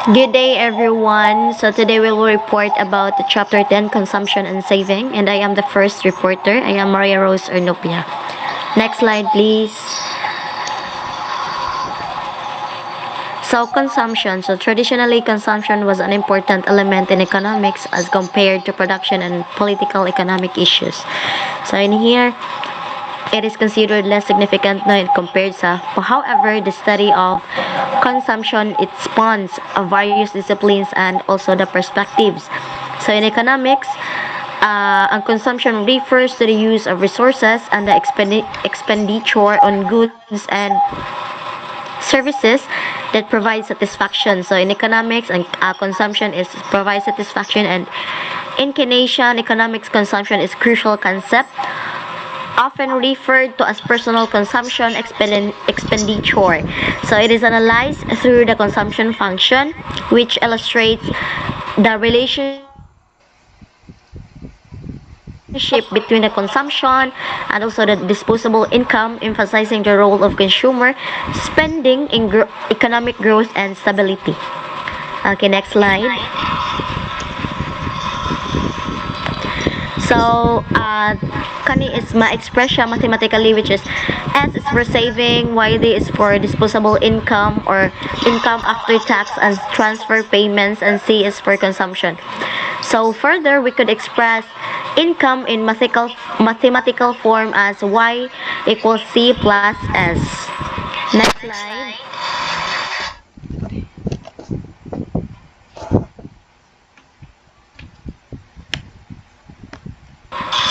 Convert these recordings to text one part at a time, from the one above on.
Good day, everyone. So today we will report about the chapter 10, consumption and saving, and I am the first reporter. I am Maria Rose Ernopia. Next slide, please. So consumption. So traditionally, consumption was an important element in economics as compared to production and political economic issues. So in here, it is considered less significant now compared sa. However, the study of consumption, it spans various disciplines and also the perspectives. So in economics, ang consumption refers to the use of resources and the expenditure on goods and services that provide satisfaction. So in economics, consumption is provide satisfaction, and in Keynesian economics, consumption is crucial concept, often referred to as personal consumption expenditure. So it is analyzed through the consumption function, which illustrates the relationship between the consumption and also the disposable income, emphasizing the role of consumer spending in economic growth and stability. Okay, next slide. So, kani is ma-express siya mathematically, which is S is for saving, YD is for disposable income or income after tax and transfer payments, and C is for consumption. So, further, we could express income in mathematical form as Y equals C plus S. Next slide.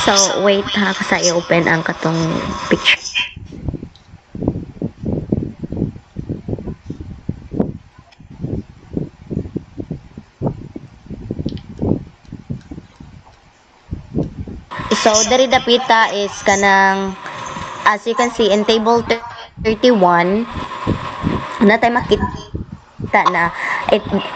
So, wait ha, kasi i-open ang katong picture. So, dari dapita is kanang, as you can see in table 31, na tayo makita na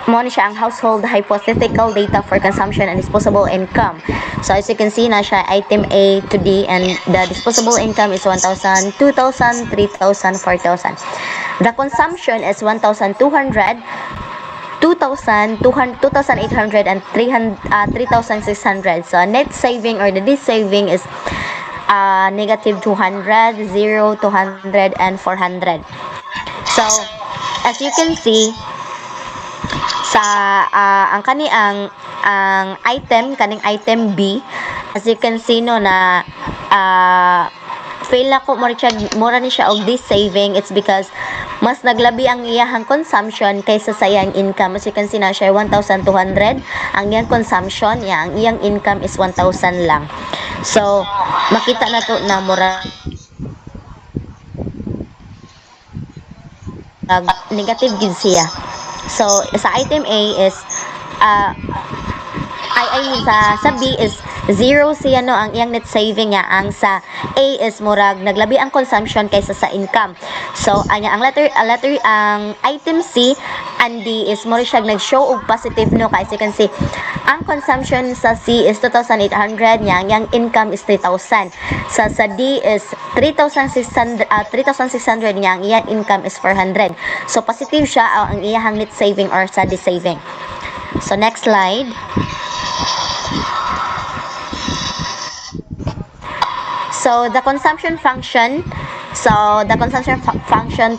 mo siya ang household hypothetical data for consumption and disposable income. So as you can see na siya item A to D, and the disposable income is 1,000, 2,000, 3,000, 4,000. The consumption is 1,200, 2,800 and 3,600. So net saving or the saving is negative 200, 0, 200, and 400. So as you can see sa ang kaning item B, as you can see no na fail na ko mura ni siya og this saving. It's because mas naglabi ang iyahang consumption kaysa sa iyang income. As you can see na siya 1,200 ang iyang consumption, ang iyang income is 1,000 lang. So makita na to na mura negative gid siya. So sa item A is I mean sa B is 0 siya no ang iyang net saving nga. Ang sa A is murag naglabi ang consumption kaysa sa income. So ang letter ang item C and D is more siya nag-show og positive no, kasi you can see ang consumption sa C is 2,800 nya, ang income is 3,000. Sa D is 3,600 nya, ang iyang income is 400. So positive siya ang iyang net saving or sa D saving. So next slide. So the consumption function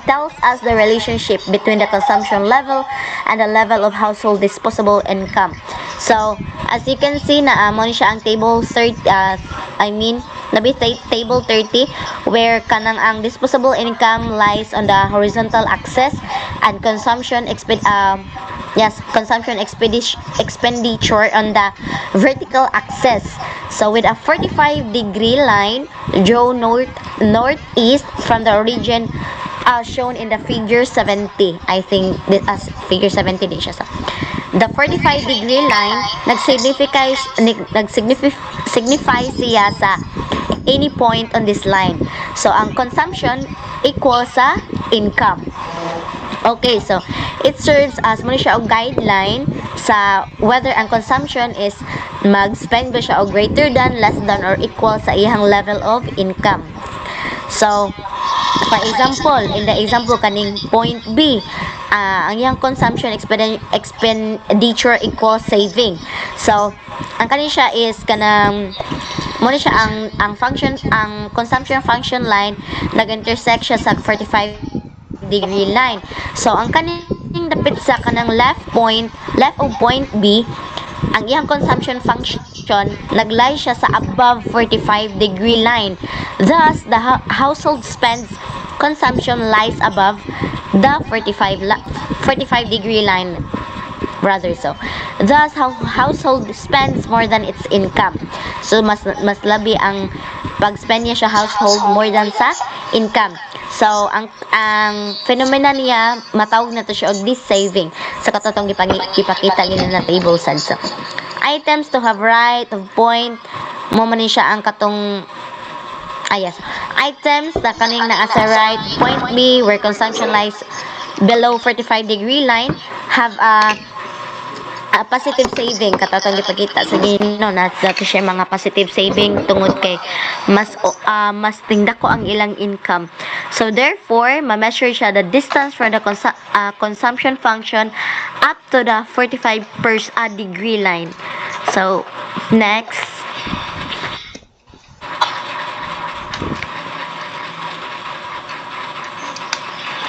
tells us the relationship between the consumption level and the level of household disposable income. So as you can see na mo ni siya ang table 30, table 30, where kanang ang disposable income lies on the horizontal axis and consumption expenditure on the vertical axis. So with a 45-degree line draw northeast from the origin shown in the figure 70. I think this as figure 70 din siya. So, the 45-degree line nag-signify siya sa any point on this line. So ang consumption equals sa income. Okay, so it serves as mo siya og guideline sa whether ang consumption is mag-spend ba siya og greater than, less than, or equal sa iyang level of income. So for example, in the example kaning point B, ang iyang consumption expenditure equals saving. So ang kani siya is kanang mo siya ang function, ang consumption function line nag-intersect siya sa 45-degree line. So ang kaning dapit sa kanang left of point B, ang iyang consumption function naglay siya sa above 45-degree line. Thus the household spends consumption lies above the 45-degree line, rather. So thus household spends more than its income. So mas labi ang pag-spend niya sa household more than sa income. So ang phenomena niya matawag na to siya og this saving sa katotong ipakita gini na table sad. So items to have right of point mo man siya ang katong items na kaning naa sa right point B where consumption lies below 45-degree line have a positive saving. Katatong ipakita sa gino na dato siya mga positive saving tungod kay mas tingda ko ang ilang income. So therefore ma-measure siya the distance from the consumption function up to the 45-degree line. So next,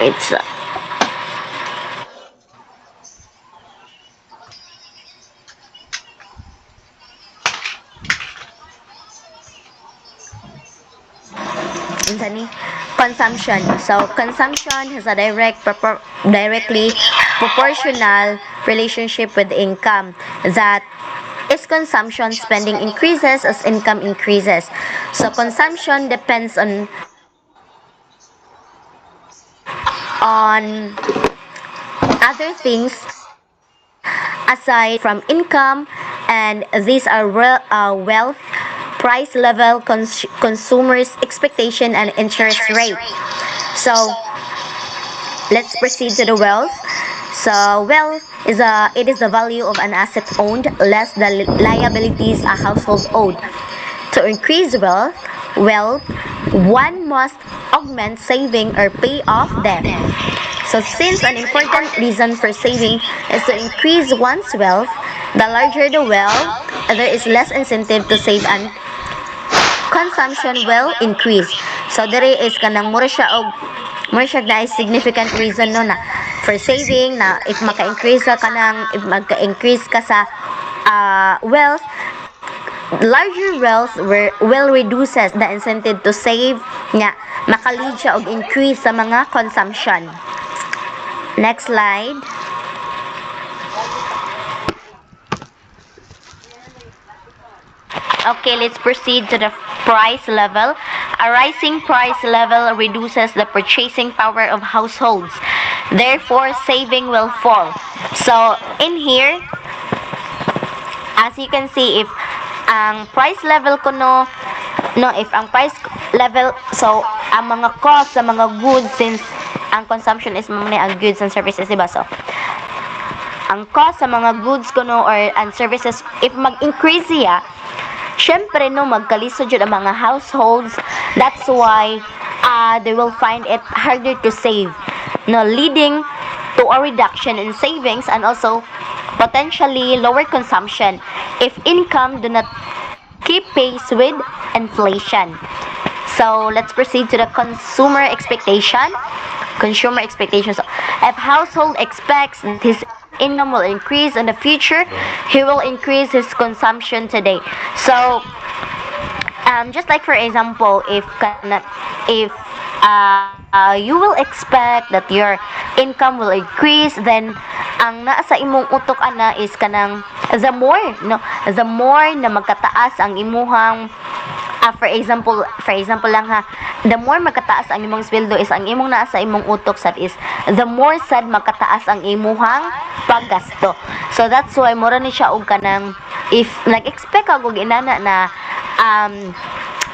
it's consumption. So consumption has a directly proportional relationship with income. That is consumption spending increases as income increases. So consumption depends on other things aside from income, and these are wealth, price level, consumers expectation, and interest rate. So let's proceed to the wealth. So wealth is the value of an asset owned less the liabilities a household owed. To increase wealth, one must augment saving or pay off debt. So since an important reason for saving is to increase one's wealth, the larger the wealth, there is less incentive to save and consumption will increase. So there is kanang mura siya na significant reason no na for saving na if maka-increase ka sa wealth, larger wealth will reduces the incentive to save nya maka-lead siya og increase sa mga consumption. Next slide. Okay, let's proceed to the price level. A rising price level reduces the purchasing power of households. Therefore, saving will fall. So, in here, as you can see, if ang price level ko if ang price level, so, ang mga cost sa mga goods, since ang consumption is mamaya ang goods and services, diba? So, ang cost sa mga goods ko and services, if mag-increase siya, syempre magkalisod yun ang mga households. That's why they will find it harder to save, leading to a reduction in savings and also potentially lower consumption if income do not keep pace with inflation. So let's proceed to the consumer expectation. So if household expects that his income will increase in the future, he will increase his consumption today. So just like for example, if you will expect that your income will increase, then ang naa sa imong utok ana is kanang the more na magkataas ang imuhang for example lang ha, the more magkataas ang imong sweldo is ang imong naa sa imong utok sad is the more sad magkataas ang imuhang paggasto. So that's why mura ni siya og kanang if nag-expect ka og inana na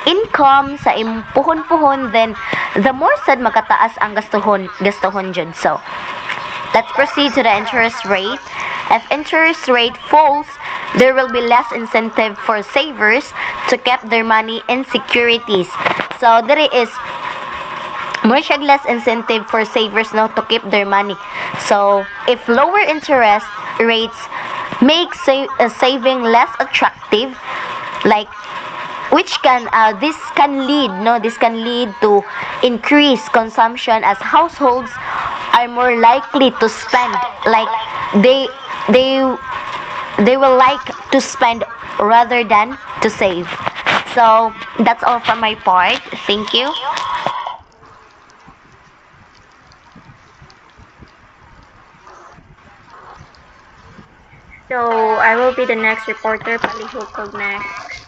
income sa impuhon-puhon, then the more sad magkataas ang gastuhon jud. So let's proceed to the interest rate. If interest rate falls, there will be less incentive for savers to keep their money in securities. So there is more less incentive for savers to keep their money. So, if lower interest rates make saving less attractive, like which can this can lead to increased consumption as households are more likely to spend, like they they they will like to spend rather than to save. So that's all from my part. Thank you. So I will be the next reporter, Palihukog next.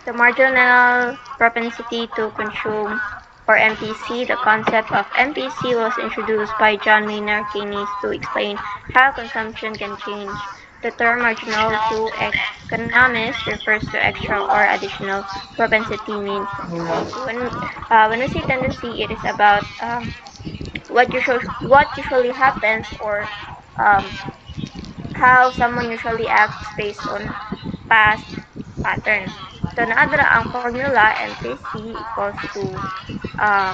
The marginal propensity to consume, or MPC. The concept of MPC was introduced by John Maynard Keynes to explain how consumption can change. The term marginal to economists refers to extra or additional. Propensity means tendency. When we say tendency, it is about what usually happens, or um, how someone usually acts based on past pattern. So naadra ang formula MPC equals to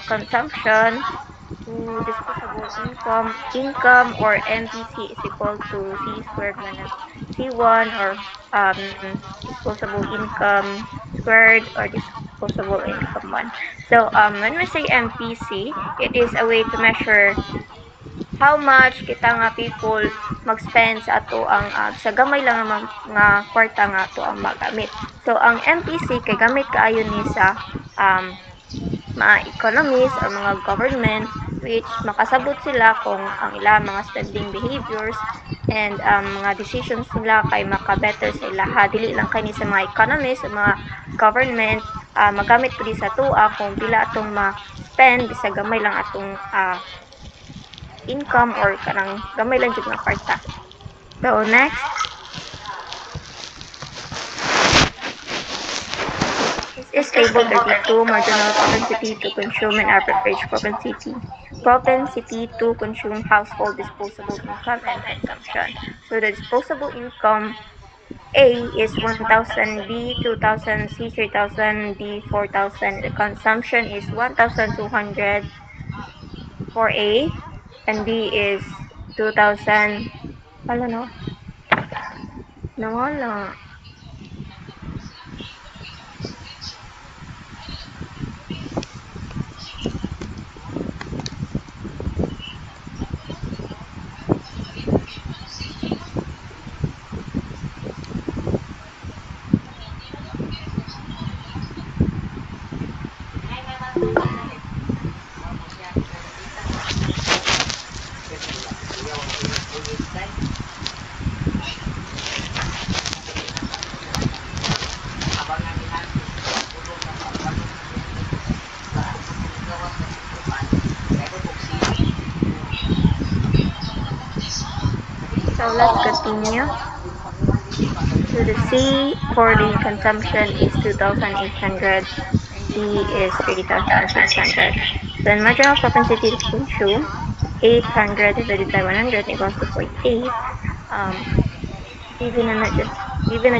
consumption to disposable income, or MPC is equal to C squared minus C1, or disposable income squared, or disposable income 1. So when we say MPC, it is a way to measure how much kita nga people mag-spend sa ato ang sa gamay lang nga kwarta nga ato ang magamit. So ang MPC kay gamit kaayo ni sa mga economists or mga government, which makasabot sila kung ang ilang mga spending behaviors and mga decisions nila kay maka-better sa ilaha. Dili lang kay ni sa mga economists o mga government, magamit pud sa tua kung pila atong ma-spend sa gamay lang atong income, or kanang gamay lang jud nga kwarta. So next, this is table 32, marginal propensity to consume and average propensity to consume household disposable income and consumption. So the disposable income A is 1,000, B 2,000, C 3,000, D 4,000. The consumption is 1,200 for A, and B is 2,000. Wala no? Nawala. So let's continue. So the C for the consumption is 2,800, D is 3,600. So in marginal propensity to consume, 800 divided by 100 equals to 0.8. Given na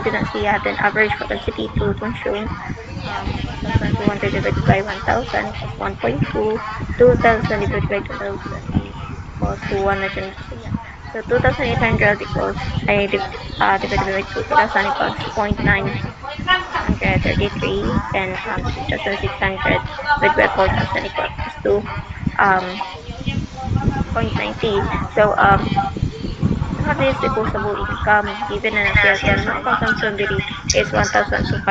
dyan siya, then average propensity to consume 1,200 divided by 1,000 is 1.2. 2,000 divided by 2,000 equals to 1 na dyan siya. So 2,800 equals, divided by 2,000 equals 0.933, and 2,600 divided by 4,000 equals to 0.90. So have this disposable income given an appearance no consumption diri is 1,200.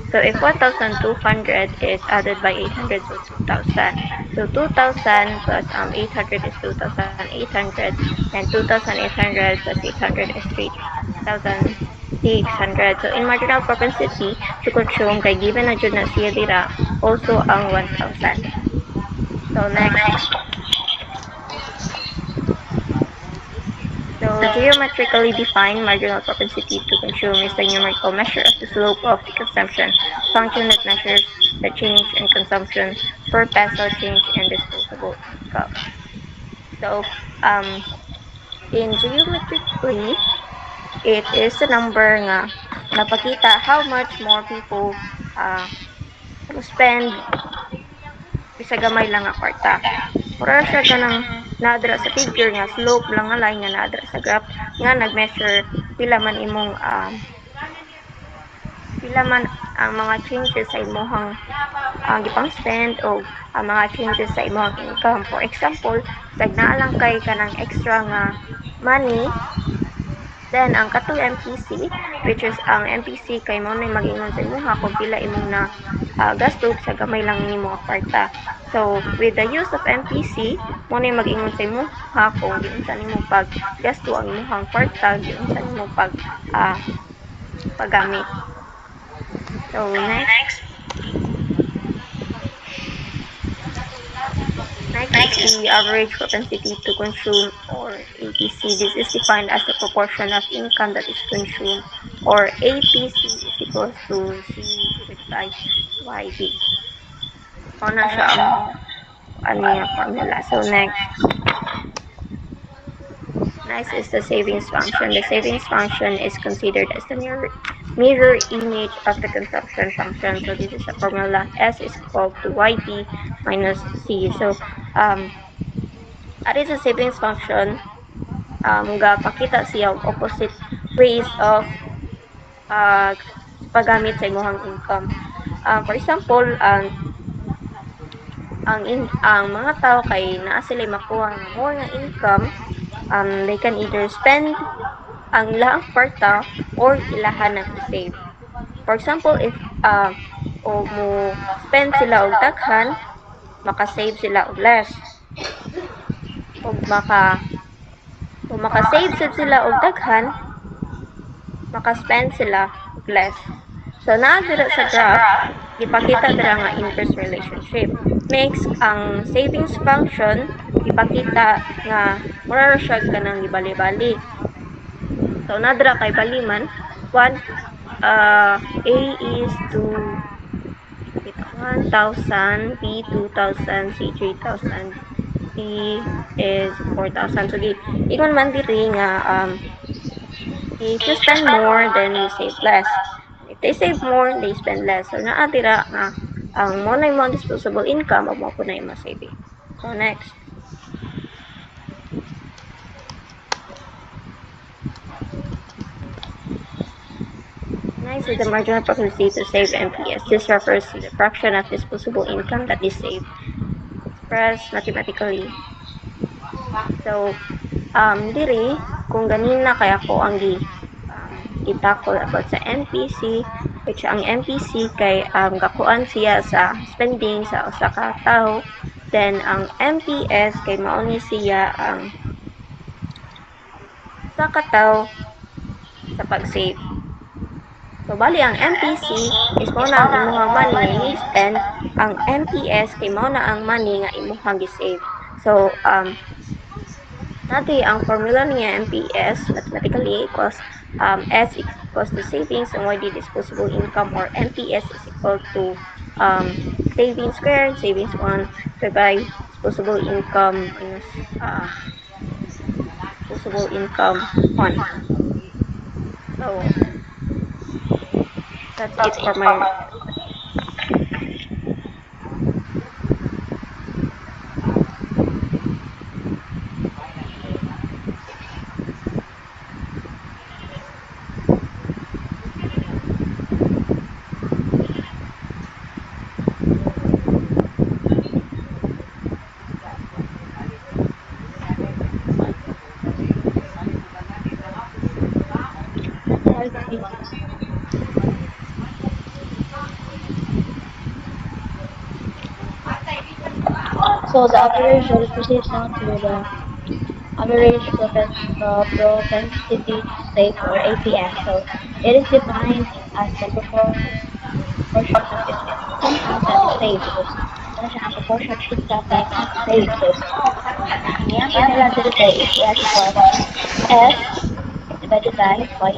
So if 1,200 is added by 800, so 2,000. So 2,000 plus 800 is 2,800, and 2,800 plus 800 is 3,600. So in marginal propensity to consume kay given na jud na siya dira also ang 1,000. So next. So geometrically defined marginal propensity to consume is the numerical measure of the slope of the consumption function that measures the change in consumption per peso change in disposable income. So in geometrically, it is the number nga napakita how much more people spend sa gamay lang nga kwarta. Mura siya kanang nadra sa figure nga slope lang nga line nga nadra sa graph nga nag-measure pila man imong pila man ang mga changes sa imong gipang spend o ang mga changes sa imong income. For example, tag naa lang kay kanang extra nga money. Then, ang katong MPC, which is ang MPC kay mo na mag-ingon sa imuha kung pila imong na gasto sa gamay lang nimo nga kwarta. So, with the use of MPC, mo na mag-ingon sa imuha kung giunsa nimo pag gasto ang imong kwarta, giunsa nimo paggamit. So, next. Next is the average propensity to consume, or APC. This is defined as the proportion of income that is consumed, or APC is equals to C divided by YB. So, na siya ang formula. So, next is the savings function. The savings function is considered as the mirror image of the consumption function. So this is the formula. S is equal to YB minus C. So that is a savings function. Gapakita siya og opposite ways of paggamit sa imong income. For example, ang mga tao kay naa sila makuha nga more nga income, they can either spend ang ilang kwarta or ilahan ng i-save. For example, if o mo spend sila og daghan, maka-save sila og less. Ug maka-save sila og daghan, maka-spend sila og less. So naa dira sa graph, ipakita dira nga inverse relationship. Next, ang savings function ipakita nga mura siya kanang gibali-bali. So nadra kay baliman 1 A is to 1,000, B 2,000, C 3,000, D is 4,000. So ingon man diri nga if you spend more, then you save less. If they save more, they spend less. So naa dira nga ang mo na imong disposable income o mo po na imong saving. So next. Next is the marginal propensity to save MPS. This refers to the fraction of disposable income that is saved, expressed mathematically. So, diri, kung ganina kaya ko ang itakol about sa MPC, which ang MPC kay gakuan siya sa spending sa usa ka tawo, then ang MPS kay mao ni siya ang sa ka tawo sa pag-save. So, bali ang MPC is mo na ang imuhang money nga i-spend, ang MPS kay mo na ang money nga imuhang gi-save. So, nati ang formula niya MPS mathematically equals S equals to savings and YD disposable income, or MPS is equal to savings squared, savings 1 divided by disposable income minus disposable income 1. So, that's it for my So the average, let's proceed now to the average propensity to save, or APS. So it is defined as the proportion of income that is saved. So ano siya ang proportion of income that is saved. So ang formula dito say is S equals S divided by Y.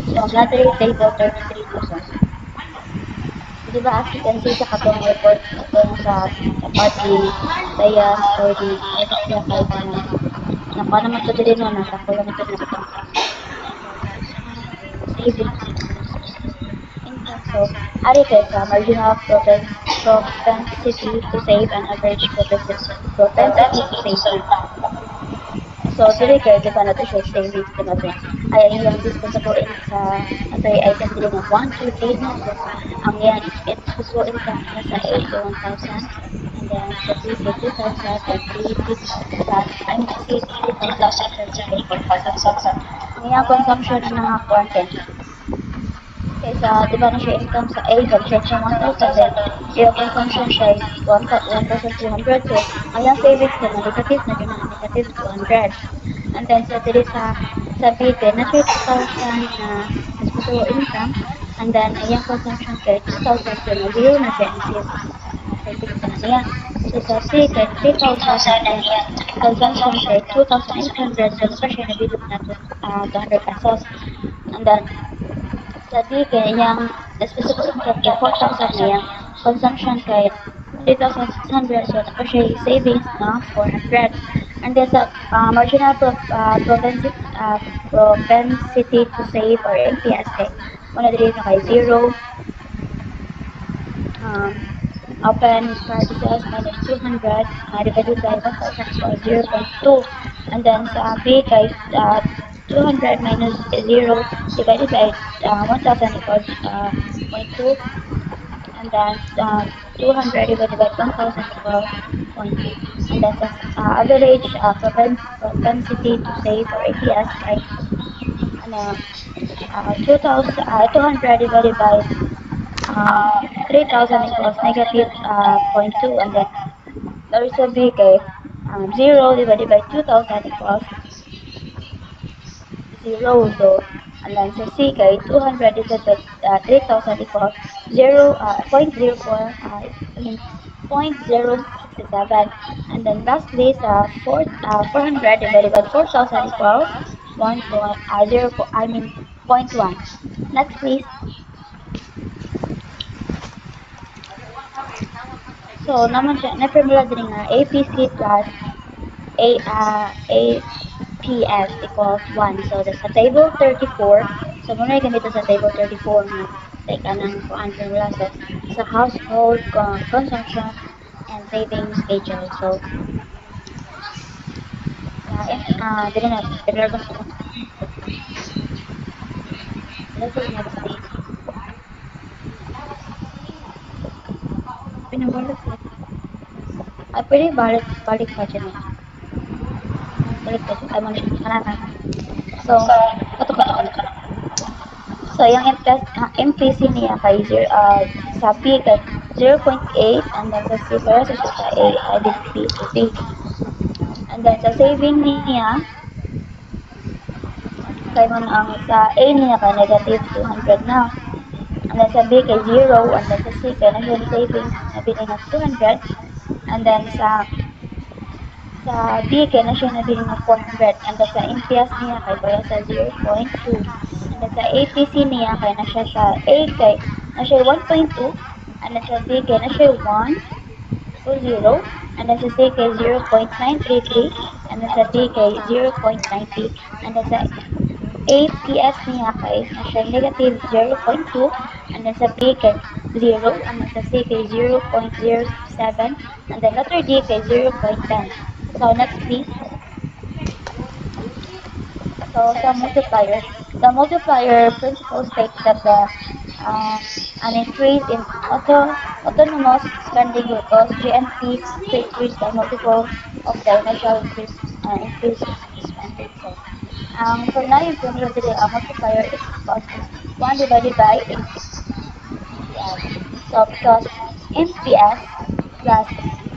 So ang latter table 33%. Diba, as you can see sa katong report katong sa party saya or the extra kahit nakuha naman ito din no, nakakuha naman ito na itong savings income. So, ari kayo sa marginal propensity to save and average propensity to save na. So, dili kay di ba nato siya savings di ba to? Ay iyang disposable sa ato ay item dili nga 1, 2, 3 no. So, ang iyang disposable income na sa A to 1,000 and then sa B to 2,000 and C 3,000 I mean C 3,000 and sa D 4,000. Ang iyang consumption na nga 410. Kaysa, di ba na siya income sa A, but siya sa 1,000 then yung consumption kay 1,200. So, ang yung savings na negative na yun na negative 200. And then, sa dili sa B, din na siya 2,000 na disposable income. And then, ang yung consumption kay 2,000 so na zero na siya in savings na niya. So, sa C, kay 3,000 and then consumption kay 2,800 so na siya nabilog na 200 pesos. And then, jadi kayaknya disposable income kay 4,000 na yung consumption kay 3,600 so tapos siya savings na 400 and then sa propensity to save or MPS kay muna dili na kay 0 um, open parenthesis minus 200 divided by 1,000 equals 0.2 and then sa B kay 200 minus 0 divided by 1,000 equals 0.2 and then 200 divided by 1,000 equals 0.2 and then sa average propensity to save or APS kay ano 200 divided by 3,000 equals negative 0.2 and then there is a B kay 0 divided by 2,000 equals 0 so and then sa C kay 200 divided by 3,000 equals 0 0.04 I mean 0.067 and then lastly sa 400 divided by 4,000 equals 0 I mean 0.1 next please. So, naman siya, na-formula din nga APC plus APS equals 1. So, that's sa table 34. So, muna yung ganito sa table 34 na like anong formula. So, sa household consumption and saving schedule. So, dili na, pero gusto ko. This is next page. Pinabalik ko. Ay, pwede balik pa dyan eh. Balik pa dyan. Ay, mali. Kananan. So, ito ka na. So, yung MPC niya kay sa P kay 0.8 and then sa C para sa A, I did P. And then sa saving niya, kay man ang sa A niya kay negative 200 na. And then sa B kay 0, and then sa C kay na savings na bilhin na 200. And then sa D kay na siya nabili ng 400 and then sa MPS niya kay baya sa 0.2 and then sa APC niya kay na siya sa A kay na siya 1.2 and then sa D kay na siya 1 to 0 and then sa C kay 0.933 and then sa D kay 0.90 and then sa APS niya kay na siya negative 0.2 and then sa B kay 0 and then sa C kay 0.07 and then letter D kay 0.10. So next please. So sa multiplier, the multiplier principle states that an increase in autonomous spending will cause GNP to increase by multiple of the initial increase spending. So for now yung formula today, a multiplier is equals to 1 divided by MPS. So because MPS plus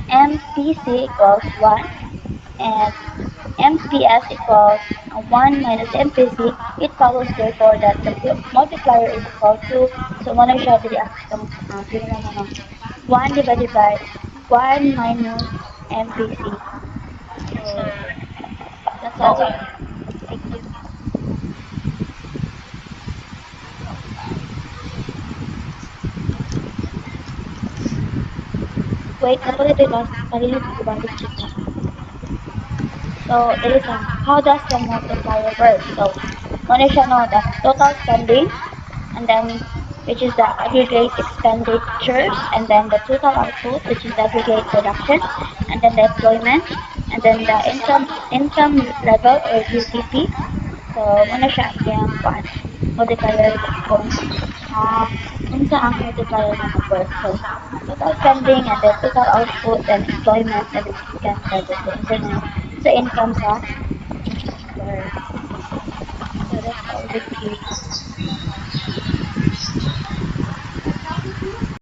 MPC equals 1 and MPS equals 1 minus MPC, it follows therefore that the multiplier is equal to, so muna siya dili ang 1 divided by 1 minus MPC. So, that's all. Thank you. Wait, napala ito yung last, palilit ko balik siya. So, there is how does the multiplier work? So, muna siya no, the total spending, and then which is the aggregate expenditures, and then the total output, which is the aggregate production, and then the employment, and then the income level or GDP. So, muna siya yung kuan, multiplier kung unsa ang multiplier na number. So, total spending, and then total output, and employment, and then income level. So, sa income sa employer. So, that's all the key.